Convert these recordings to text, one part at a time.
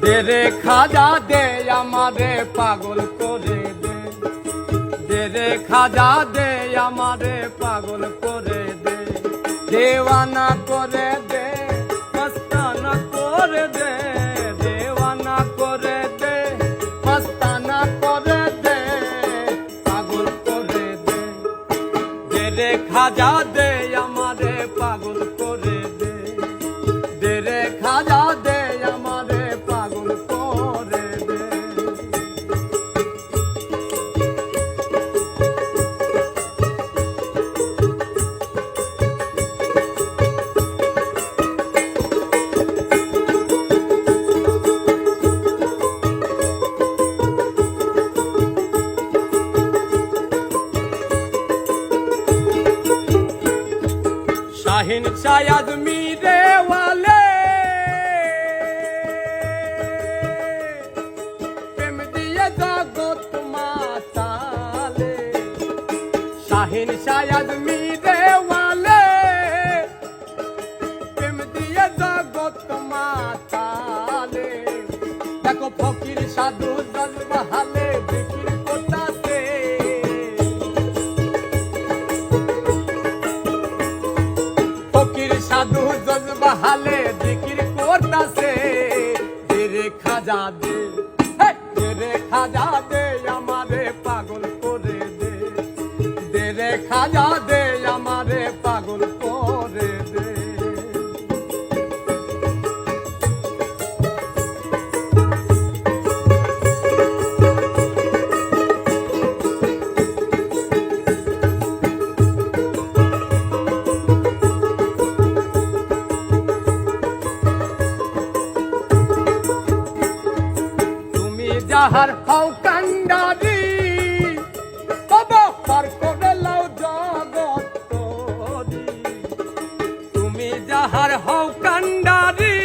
দে রে খাজা দে আমারে পাগল করে দে, দে রে খাজা দে আমারে পাগল করে দে, দেওয়ানা করে দে, মস্তানা করে দে, দেওয়ানা করে দে, মস্তানা করে দে, পাগল করে দে, দে রে খাজা দে আমারে পাগল করে দে, দে রে খাজা দে আমারে পাগল করে দে। शाहीन शायद मीरे वाले प्रेम दिए जगत माताले, शाहीन शायद मीरे वाले प्रेम दिए जगत माताले, देखो फकीर साधु जज्बा हाले बिक्री कोटासे, साधु जज्बा हाले जिकिर करतासे, दे रे खाजा दे, दे रे खाजा दे আমারে পাগল করে দে, দে রে খাজা দে আমারে পাগল করে দে। যাহার হও কান্ডারি বাবা পার করে লাও জগৎ তরি, তুমি যাহার হও কান্ডারি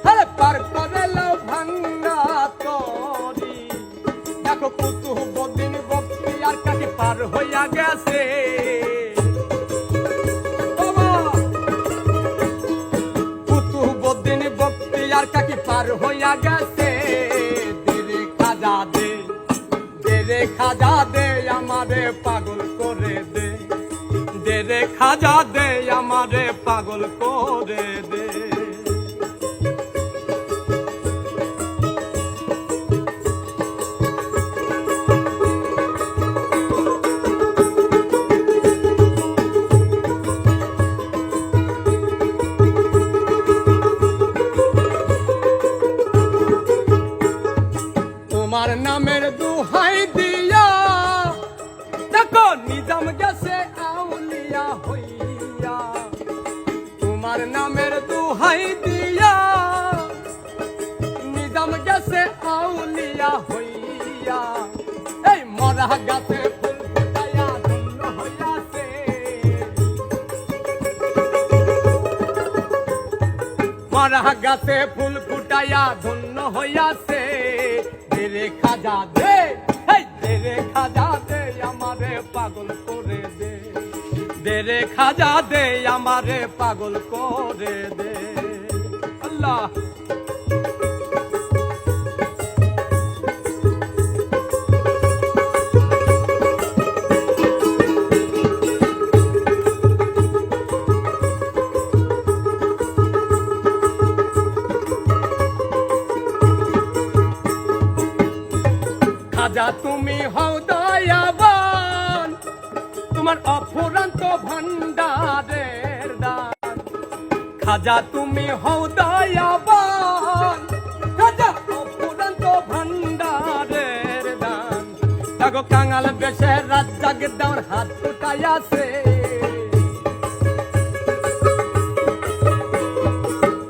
আরে পার করে লাও ভাঙ্গা তরি, দেখো কুতুবউদ্দিন বখতিয়ার কাছে পার হইয়া গেছে, কুতুবউদ্দিন বখতিয়ার কাছে পার হইয়া গেছে, দে রে খাজা দে আমারে পাগল করে দে, দে রে খাজা দে আমারে পাগল করে দে। তোমার নামের দুহাই দিয়া দেখো নিজাম গেছে আউলিয়া হইয়া, তোমার নামের দুহাই দিয়া নিজাম গেছে আউলিয়া হইয়া, এই মরা গাছে ফুল ফুটাইয়া ধন্য হইয়াছে, মরা গাছে ফুল ফুটাইয়া ধন্য হইয়াছে, দে রে খাজা দে, দে রে খাজা দে আমারে পাগল করে দে, দে রে খাজা দে আমারে পাগল করে দে। আল্লাহ খাজা তুমি হও দয়াবান, তোমার অফুরন্ত ভান্ডারের দান, খাজা তুমি হও দয়াবান, খাজা অফুরন্ত ভান্ডারের দান, দেখো কাঙাল বেশে রাত জাগে দেওয়ার হাত উঠাইয়াছে,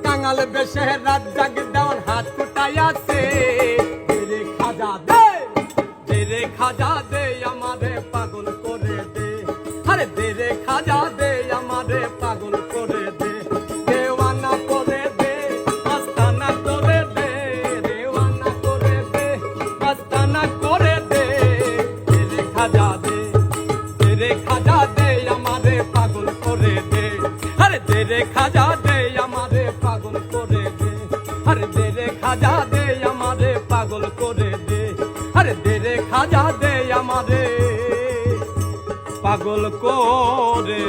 কাঙাল বেশে রাত জাগে দেওয়ার হাত উঠাইয়াছে, দে রে খাজা দে, দে রে খাজা দে আমারে পাগল করে দে, আরে দে রে খাজা দে আমারে পাগল করে দে, দেওয়ানা করে দে, মস্তানা করে দে, দেওয়ানা করে দে, মস্তানা করে দে, দে রে খাজা দে, দে রে খাজা দে আমারে পাগল করে দে, আরে দে রে খাজা দে আমারে পাগল করে দে, আরে রে খাজা দে আমারে পাগল করে দে, আরে দে রে খাজা দে আমারে পাগল করে